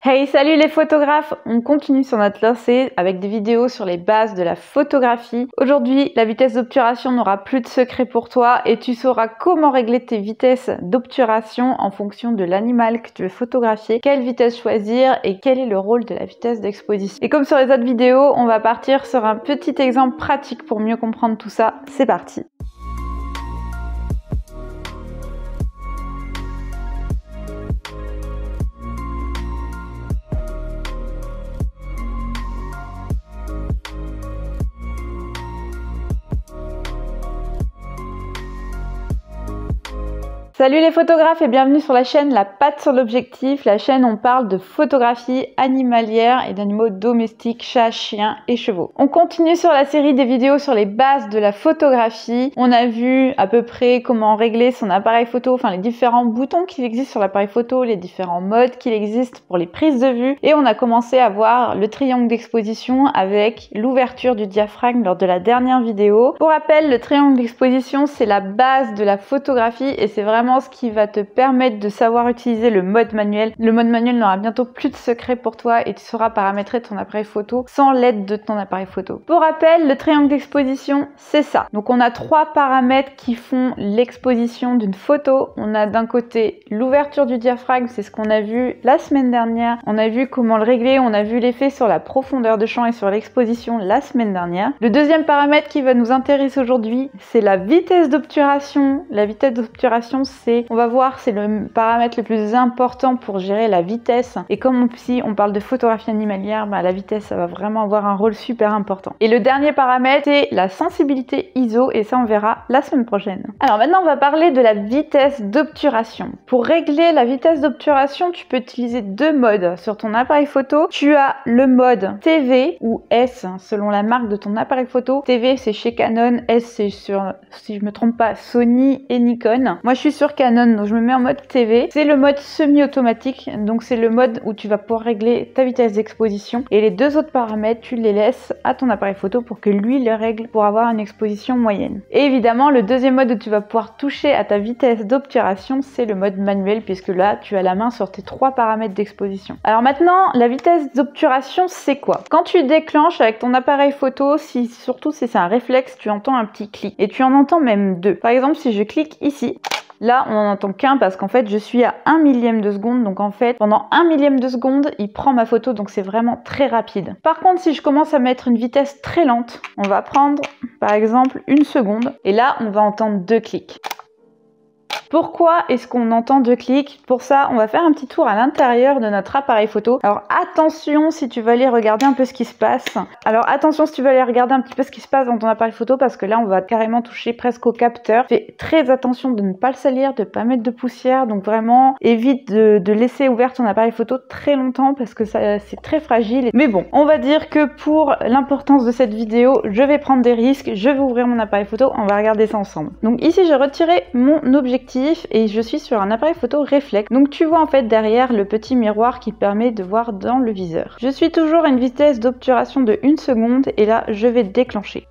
Hey, salut les photographes! On continue sur notre lancée avec des vidéos sur les bases de la photographie. Aujourd'hui, la vitesse d'obturation n'aura plus de secret pour toi et tu sauras comment régler tes vitesses d'obturation en fonction de l'animal que tu veux photographier, quelle vitesse choisir et quel est le rôle de la vitesse d'exposition. Et comme sur les autres vidéos, on va partir sur un petit exemple pratique pour mieux comprendre tout ça. C'est parti! Salut les photographes et bienvenue sur la chaîne La Patte sur l'objectif. La chaîne où on parle de photographie animalière et d'animaux domestiques, chats, chiens et chevaux. On continue sur la série des vidéos sur les bases de la photographie. On a vu à peu près comment régler son appareil photo, enfin les différents boutons qu'il existe sur l'appareil photo, les différents modes qu'il existe pour les prises de vue. Et on a commencé à voir le triangle d'exposition avec l'ouverture du diaphragme lors de la dernière vidéo. Pour rappel, le triangle d'exposition c'est la base de la photographie et c'est vraiment ce qui va te permettre de savoir utiliser le mode manuel. Le mode manuel n'aura bientôt plus de secret pour toi et tu sauras paramétrer ton appareil photo sans l'aide de ton appareil photo. Pour rappel, le triangle d'exposition, c'est ça. Donc on a trois paramètres qui font l'exposition d'une photo. On a d'un côté l'ouverture du diaphragme, c'est ce qu'on a vu la semaine dernière. On a vu comment le régler, on a vu l'effet sur la profondeur de champ et sur l'exposition la semaine dernière. Le deuxième paramètre qui va nous intéresser aujourd'hui, c'est la vitesse d'obturation. La vitesse d'obturation, on va voir, c'est le paramètre le plus important pour gérer la vitesse. Et comme si on parle de photographie animalière, la vitesse, ça va vraiment avoir un rôle super important. Et le dernier paramètre, c'est la sensibilité ISO, et ça, on verra la semaine prochaine. Alors maintenant, on va parler de la vitesse d'obturation. Pour régler la vitesse d'obturation, tu peux utiliser deux modes sur ton appareil photo. Tu as le mode TV ou S, selon la marque de ton appareil photo. TV, c'est chez Canon, S, c'est sur, si je me trompe pas, Sony et Nikon. Moi, je suis sur Canon, donc je me mets en mode TV. C'est le mode semi-automatique, donc c'est le mode où tu vas pouvoir régler ta vitesse d'exposition. Et les deux autres paramètres, tu les laisses à ton appareil photo pour que lui les règle pour avoir une exposition moyenne. Et évidemment, le deuxième mode où tu vas pouvoir toucher à ta vitesse d'obturation, c'est le mode manuel, puisque là, tu as la main sur tes trois paramètres d'exposition. Alors maintenant, la vitesse d'obturation, c'est quoi? Quand tu déclenches avec ton appareil photo, surtout si c'est un réflexe, tu entends un petit clic. Et tu en entends même deux. Par exemple, si je clique ici, là, on n'en entend qu'un parce qu'en fait, je suis à 1 millième de seconde. Donc en fait, pendant 1 millième de seconde, il prend ma photo. Donc c'est vraiment très rapide. Par contre, si je commence à mettre une vitesse très lente, on va prendre par exemple 1 seconde. Et là, on va entendre 2 clics. Pourquoi est-ce qu'on entend 2 clics? Pour ça, on va faire un petit tour à l'intérieur de notre appareil photo. Alors attention si tu veux aller regarder un peu ce qui se passe. Alors attention si tu veux aller regarder un petit peu ce qui se passe dans ton appareil photo parce que là, on va carrément toucher presque au capteur. Fais très attention de ne pas le salir, de ne pas mettre de poussière. Donc vraiment, évite de laisser ouvert ton appareil photo très longtemps parce que c'est très fragile. Mais bon, on va dire que pour l'importance de cette vidéo, je vais prendre des risques. Je vais ouvrir mon appareil photo. On va regarder ça ensemble. Donc ici, j'ai retiré mon objectif et je suis sur un appareil photo réflexe. Donc tu vois en fait derrière le petit miroir qui permet de voir dans le viseur. Je suis toujours à une vitesse d'obturation de 1 seconde et là je vais déclencher.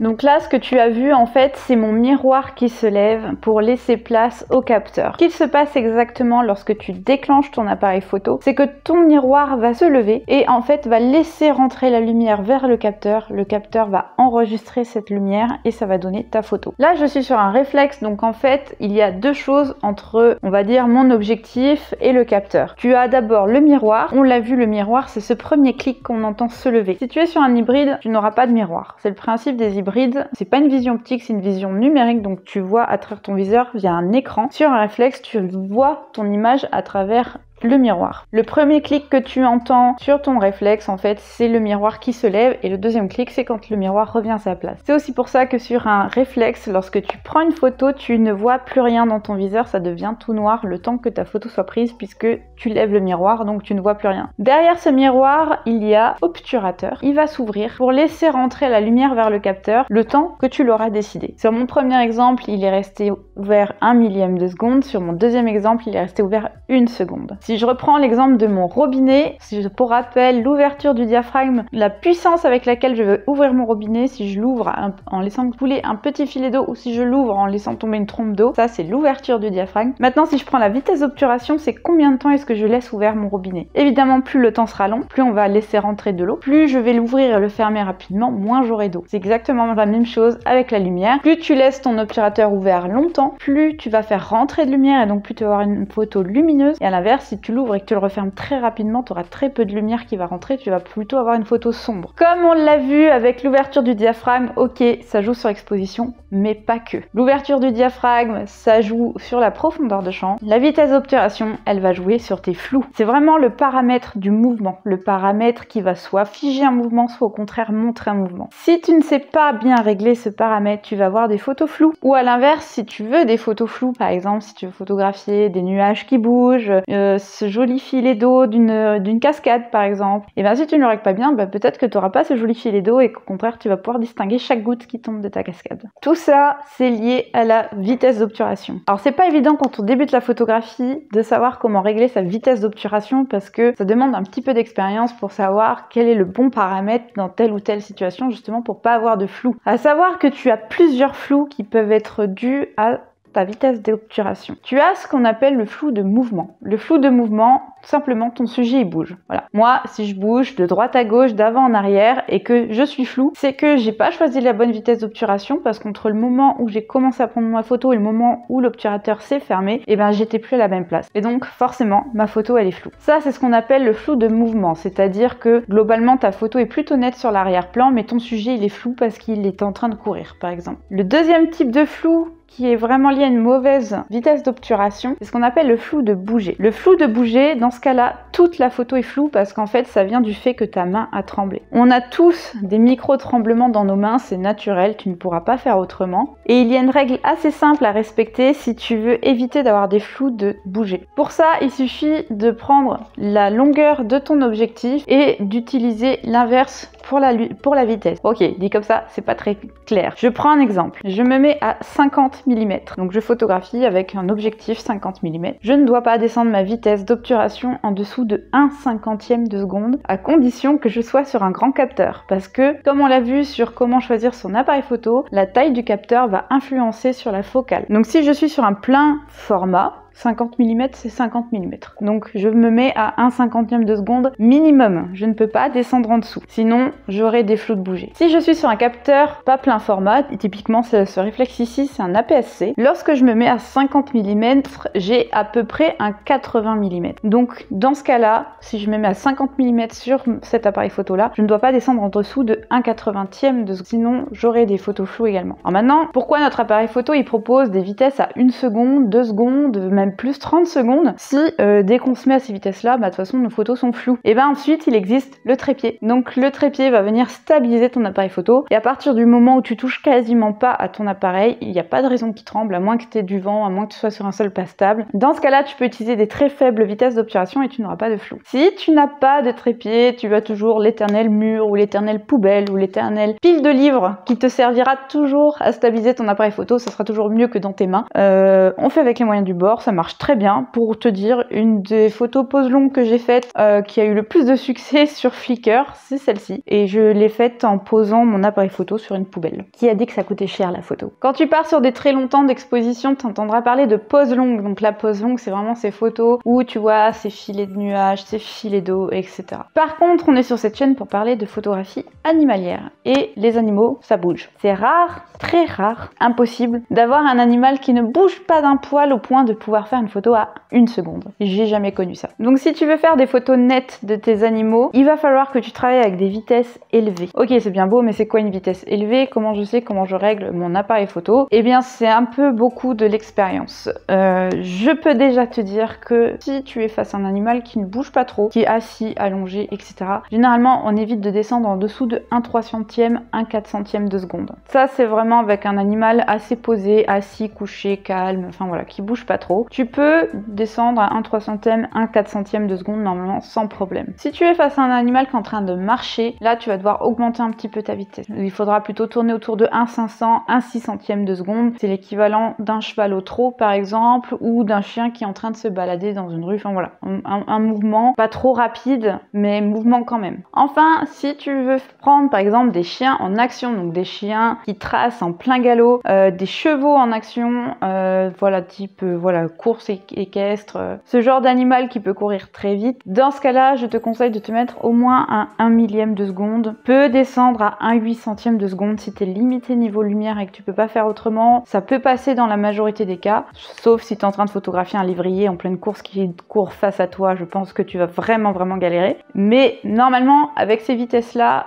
Donc là, ce que tu as vu, en fait, c'est mon miroir qui se lève pour laisser place au capteur. Ce qu'il se passe exactement lorsque tu déclenches ton appareil photo, c'est que ton miroir va se lever et en fait va laisser rentrer la lumière vers le capteur. Le capteur va enregistrer cette lumière et ça va donner ta photo. Là, je suis sur un réflexe, donc en fait, il y a deux choses entre, on va dire, mon objectif et le capteur. Tu as d'abord le miroir. On l'a vu, le miroir, c'est ce premier clic qu'on entend se lever. Si tu es sur un hybride, tu n'auras pas de miroir. C'est le principe des hybrides. C'est pas une vision optique, c'est une vision numérique, donc tu vois à travers ton viseur via un écran. Sur un réflexe, tu vois ton image à travers le miroir. Le premier clic que tu entends sur ton réflexe, en fait, c'est le miroir qui se lève et le deuxième clic, c'est quand le miroir revient à sa place. C'est aussi pour ça que sur un réflexe, lorsque tu prends une photo, tu ne vois plus rien dans ton viseur, ça devient tout noir le temps que ta photo soit prise puisque tu lèves le miroir, donc tu ne vois plus rien. Derrière ce miroir, il y a obturateur. Il va s'ouvrir pour laisser rentrer la lumière vers le capteur le temps que tu l'auras décidé. Sur mon premier exemple, il est resté ouvert 1 millième de seconde. Sur mon deuxième exemple, il est resté ouvert 1 seconde. Si Si je reprends l'exemple de mon robinet, si je pour rappel l'ouverture du diaphragme, la puissance avec laquelle je veux ouvrir mon robinet, si je l'ouvre en laissant couler un petit filet d'eau ou si je l'ouvre en laissant tomber une trompe d'eau, ça c'est l'ouverture du diaphragme. Maintenant si je prends la vitesse d'obturation, c'est combien de temps est-ce que je laisse ouvert mon robinet. Évidemment plus le temps sera long, plus on va laisser rentrer de l'eau, plus je vais l'ouvrir et le fermer rapidement, moins j'aurai d'eau. C'est exactement la même chose avec la lumière. Plus tu laisses ton obturateur ouvert longtemps, plus tu vas faire rentrer de lumière et donc plus tu vas avoir une photo lumineuse. Et à l'inverse, si tu l'ouvres et que tu le refermes très rapidement, tu auras très peu de lumière qui va rentrer, tu vas plutôt avoir une photo sombre. Comme on l'a vu avec l'ouverture du diaphragme, ok, ça joue sur l'exposition, mais pas que. L'ouverture du diaphragme, ça joue sur la profondeur de champ. La vitesse d'obturation, elle va jouer sur tes flous. C'est vraiment le paramètre du mouvement, le paramètre qui va soit figer un mouvement, soit au contraire montrer un mouvement. Si tu ne sais pas bien régler ce paramètre, tu vas avoir des photos floues. Ou à l'inverse, si tu veux des photos floues, par exemple, si tu veux photographier des nuages qui bougent, ce joli filet d'eau d'une cascade, par exemple, et bien si tu ne le règles pas bien, peut-être que tu n'auras pas ce joli filet d'eau et qu'au contraire, tu vas pouvoir distinguer chaque goutte qui tombe de ta cascade. Tout ça, c'est lié à la vitesse d'obturation. Alors, c'est pas évident quand on débute la photographie de savoir comment régler sa vitesse d'obturation parce que ça demande un petit peu d'expérience pour savoir quel est le bon paramètre dans telle ou telle situation, justement pour pas avoir de flou. À savoir que tu as plusieurs flous qui peuvent être dus à ta vitesse d'obturation. Tu as ce qu'on appelle le flou de mouvement. Le flou de mouvement, tout simplement, ton sujet il bouge. Voilà. Moi, si je bouge de droite à gauche, d'avant en arrière et que je suis flou, c'est que j'ai pas choisi la bonne vitesse d'obturation parce qu'entre le moment où j'ai commencé à prendre ma photo et le moment où l'obturateur s'est fermé, et ben j'étais plus à la même place. Et donc forcément, ma photo elle est floue. Ça, c'est ce qu'on appelle le flou de mouvement, c'est-à-dire que globalement ta photo est plutôt nette sur l'arrière-plan, mais ton sujet il est flou parce qu'il est en train de courir, par exemple. Le deuxième type de flou qui est vraiment lié à une mauvaise vitesse d'obturation, c'est ce qu'on appelle le flou de bouger. Le flou de bouger, dans ce cas-là, toute la photo est floue parce qu'en fait, ça vient du fait que ta main a tremblé. On a tous des micro-tremblements dans nos mains, c'est naturel, tu ne pourras pas faire autrement. Et il y a une règle assez simple à respecter si tu veux éviter d'avoir des flous de bouger. Pour ça, il suffit de prendre la longueur de ton objectif et d'utiliser l'inverse pour la vitesse. Ok, dit comme ça, c'est pas très clair. Je prends un exemple. Je me mets à 50 mm. Donc je photographie avec un objectif 50 mm. Je ne dois pas descendre ma vitesse d'obturation en dessous de 1/50e de seconde, à condition que je sois sur un grand capteur. Parce que, comme on l'a vu sur comment choisir son appareil photo, la taille du capteur va influencer sur la focale. Donc si je suis sur un plein format, 50 mm, c'est 50 mm. Donc je me mets à 1/50e de seconde minimum. Je ne peux pas descendre en dessous. Sinon, j'aurai des flous de bouger. Si je suis sur un capteur pas plein format, typiquement ce réflexe ici, c'est un APS-C. Lorsque je me mets à 50 mm, j'ai à peu près un 80 mm. Donc dans ce cas-là, si je me mets à 50 mm sur cet appareil photo-là, je ne dois pas descendre en dessous de 1/80e de seconde. Sinon, j'aurai des photos floues également. Alors maintenant, pourquoi notre appareil photo, il propose des vitesses à 1 seconde, 2 secondes, même plus 30 secondes si dès qu'on se met à ces vitesses-là, de toute façon nos photos sont floues. Et ensuite il existe le trépied. Donc le trépied va venir stabiliser ton appareil photo et à partir du moment où tu touches quasiment pas à ton appareil, il n'y a pas de raison qu'il tremble, à moins que tu aies du vent, à moins que tu sois sur un sol pas stable. Dans ce cas-là, tu peux utiliser des très faibles vitesses d'obturation et tu n'auras pas de flou. Si tu n'as pas de trépied, tu as toujours l'éternel mur ou l'éternelle poubelle ou l'éternelle pile de livres qui te servira toujours à stabiliser ton appareil photo. Ça sera toujours mieux que dans tes mains. On fait avec les moyens du bord, ça marche très bien. Pour te dire, une des photos pose longue que j'ai faites qui a eu le plus de succès sur Flickr, c'est celle-ci. Et je l'ai faite en posant mon appareil photo sur une poubelle. Qui a dit que ça coûtait cher la photo? Quand tu pars sur des très longs temps d'exposition, tu entendras parler de pose longue. Donc la pose longue, c'est vraiment ces photos où tu vois ces filets de nuages, ces filets d'eau, etc. Par contre, on est sur cette chaîne pour parler de photographie animalière. Et les animaux, ça bouge. C'est rare, très rare, impossible d'avoir un animal qui ne bouge pas d'un poil au point de pouvoir faire une photo à 1 seconde. J'ai jamais connu ça. Donc si tu veux faire des photos nettes de tes animaux, il va falloir que tu travailles avec des vitesses élevées. Ok, c'est bien beau, mais c'est quoi une vitesse élevée? Comment je sais comment je règle mon appareil photo? Eh bien, c'est un peu beaucoup de l'expérience. Je peux déjà te dire que si tu es face à un animal qui ne bouge pas trop, qui est assis, allongé, etc., généralement, on évite de descendre en dessous de 1/300e, 1/400e de seconde. Ça, c'est vraiment avec un animal assez posé, assis, couché, calme, enfin voilà, qui bouge pas trop. tu peux descendre à 1/300, 1/400 de seconde normalement sans problème. Si tu es face à un animal qui est en train de marcher, là tu vas devoir augmenter un petit peu ta vitesse. Il faudra plutôt tourner autour de 1/500, 1/600 de seconde. C'est l'équivalent d'un cheval au trot par exemple, ou d'un chien qui est en train de se balader dans une rue. Enfin voilà, un mouvement pas trop rapide, mais mouvement quand même. Enfin, si tu veux prendre par exemple des chiens en action, donc des chiens qui tracent en plein galop, des chevaux en action, voilà, type voilà, course équestre, ce genre d'animal qui peut courir très vite. Dans ce cas-là, je te conseille de te mettre au moins à 1 millième de seconde. Peut descendre à 1/800 de seconde si tu es limité niveau lumière et que tu peux pas faire autrement. Ça peut passer dans la majorité des cas, sauf si tu es en train de photographier un lévrier en pleine course qui court face à toi. Je pense que tu vas vraiment galérer. Mais normalement, avec ces vitesses-là,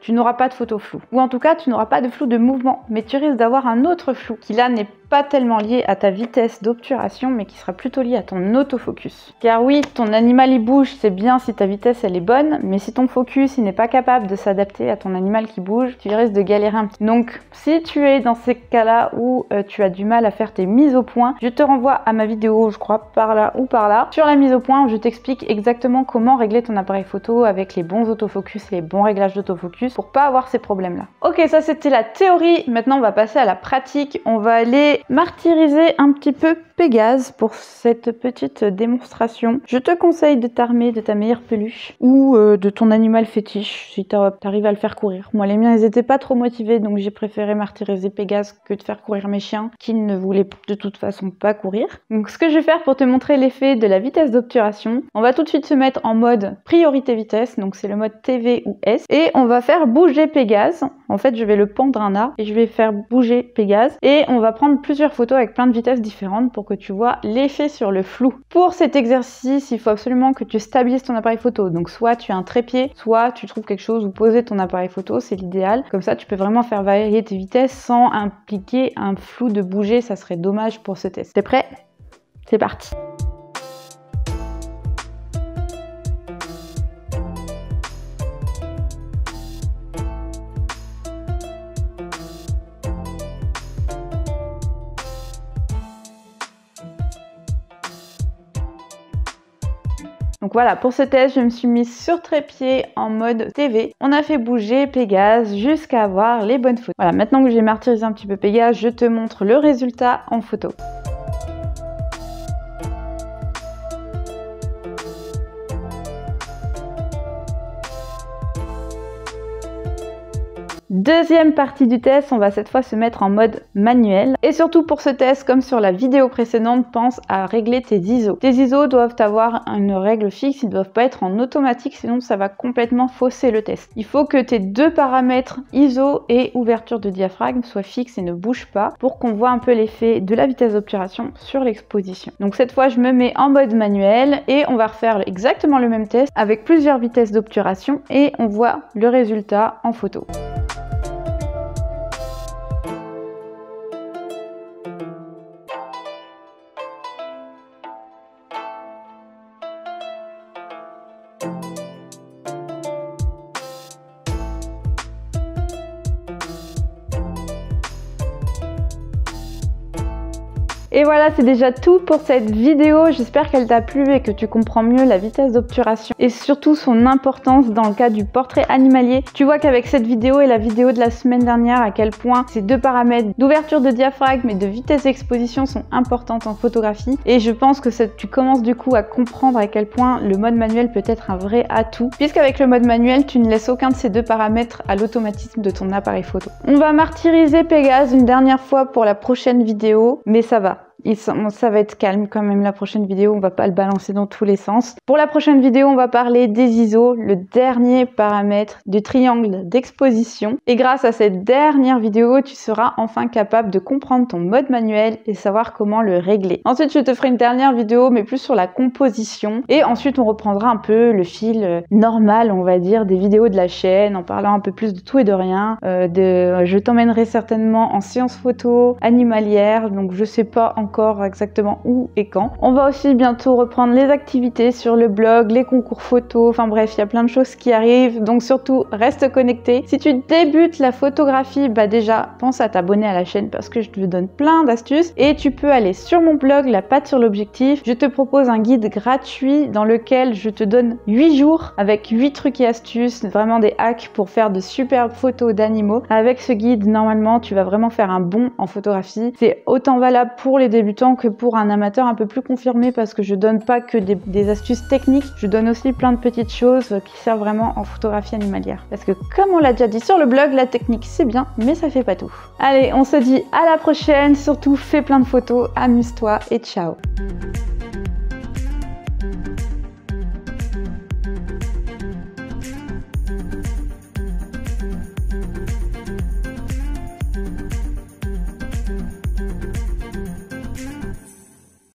tu n'auras pas de photo floue. Ou en tout cas, tu n'auras pas de flou de mouvement, mais tu risques d'avoir un autre flou qui là n'est pas tellement lié à ta vitesse d'obturation, mais qui sera plutôt lié à ton autofocus. Car oui, ton animal il bouge, c'est bien si ta vitesse elle est bonne, mais si ton focus il n'est pas capable de s'adapter à ton animal qui bouge, tu risques de galérer un petit. Donc si tu es dans ces cas-là où tu as du mal à faire tes mises au point, je te renvoie à ma vidéo, je crois par là ou par là, sur la mise au point où je t'explique exactement comment régler ton appareil photo avec les bons autofocus et les bons réglages d'autofocus pour pas avoir ces problèmes-là. Ok, ça c'était la théorie, maintenant on va passer à la pratique. On va aller martyriser un petit peu Pégase pour cette petite démonstration. Je te conseille de t'armer de ta meilleure peluche ou de ton animal fétiche si tu arrives à le faire courir. Moi les miens ils étaient pas trop motivés, donc j'ai préféré martyriser Pégase que de faire courir mes chiens qui ne voulaient de toute façon pas courir. Donc ce que je vais faire pour te montrer l'effet de la vitesse d'obturation, on va tout de suite se mettre en mode priorité vitesse, donc c'est le mode TV ou S, et on va faire bouger Pégase. En fait je vais le pendre un arc et je vais faire bouger Pégase et on va prendre plusieurs photos avec plein de vitesses différentes pour que tu vois l'effet sur le flou. Pour cet exercice, il faut absolument que tu stabilises ton appareil photo. Donc soit tu as un trépied, soit tu trouves quelque chose où poser ton appareil photo, c'est l'idéal. Comme ça, tu peux vraiment faire varier tes vitesses sans impliquer un flou de bouger, ça serait dommage pour ce test. T'es prêt? C'est parti! Donc voilà, pour ce test, je me suis mise sur trépied en mode TV. On a fait bouger Pégase jusqu'à avoir les bonnes photos. Voilà, maintenant que j'ai martyrisé un petit peu Pégase, je te montre le résultat en photo. Deuxième partie du test, on va cette fois se mettre en mode manuel. Et surtout pour ce test, comme sur la vidéo précédente, pense à régler tes ISO. Tes ISO doivent avoir une règle fixe, ils ne doivent pas être en automatique, sinon ça va complètement fausser le test. Il faut que tes deux paramètres ISO et ouverture de diaphragme soient fixes et ne bougent pas pour qu'on voit un peu l'effet de la vitesse d'obturation sur l'exposition. Donc cette fois, je me mets en mode manuel et on va refaire exactement le même test avec plusieurs vitesses d'obturation et on voit le résultat en photo. Et voilà, c'est déjà tout pour cette vidéo. J'espère qu'elle t'a plu et que tu comprends mieux la vitesse d'obturation et surtout son importance dans le cas du portrait animalier. Tu vois qu'avec cette vidéo et la vidéo de la semaine dernière, à quel point ces deux paramètres d'ouverture de diaphragme et de vitesse d'exposition sont importantes en photographie. Et je pense que tu commences du coup à comprendre à quel point le mode manuel peut être un vrai atout, puisqu'avec le mode manuel, tu ne laisses aucun de ces deux paramètres à l'automatisme de ton appareil photo. On va martyriser Pégase une dernière fois pour la prochaine vidéo, mais ça va. Ça va être calme quand même la prochaine vidéo, on va pas le balancer dans tous les sens. Pour la prochaine vidéo, on va parler des ISO, le dernier paramètre du triangle d'exposition. Et grâce à cette dernière vidéo, tu seras enfin capable de comprendre ton mode manuel et savoir comment le régler. Ensuite, je te ferai une dernière vidéo, mais plus sur la composition. Et ensuite, on reprendra un peu le fil normal, on va dire, des vidéos de la chaîne, en parlant un peu plus de tout et de rien. Je t'emmènerai certainement en séance photo animalière, donc je sais pas encore encore exactement où et quand. On va aussi bientôt reprendre les activités sur le blog, les concours photos, enfin bref, il y a plein de choses qui arrivent, donc surtout reste connecté. Si tu débutes la photographie, bah déjà pense à t'abonner à la chaîne parce que je te donne plein d'astuces et tu peux aller sur mon blog La Patte sur l'objectif. Je te propose un guide gratuit dans lequel je te donne 8 jours avec 8 trucs et astuces, vraiment des hacks pour faire de superbes photos d'animaux. Avec ce guide, normalement, tu vas vraiment faire un bond en photographie. C'est autant valable pour les débutants que pour un amateur un peu plus confirmé parce que je donne pas que des astuces techniques, je donne aussi plein de petites choses qui servent vraiment en photographie animalière. Parce que comme on l'a déjà dit sur le blog, la technique c'est bien, mais ça fait pas tout. Allez, on se dit à la prochaine, surtout fais plein de photos, amuse-toi et ciao!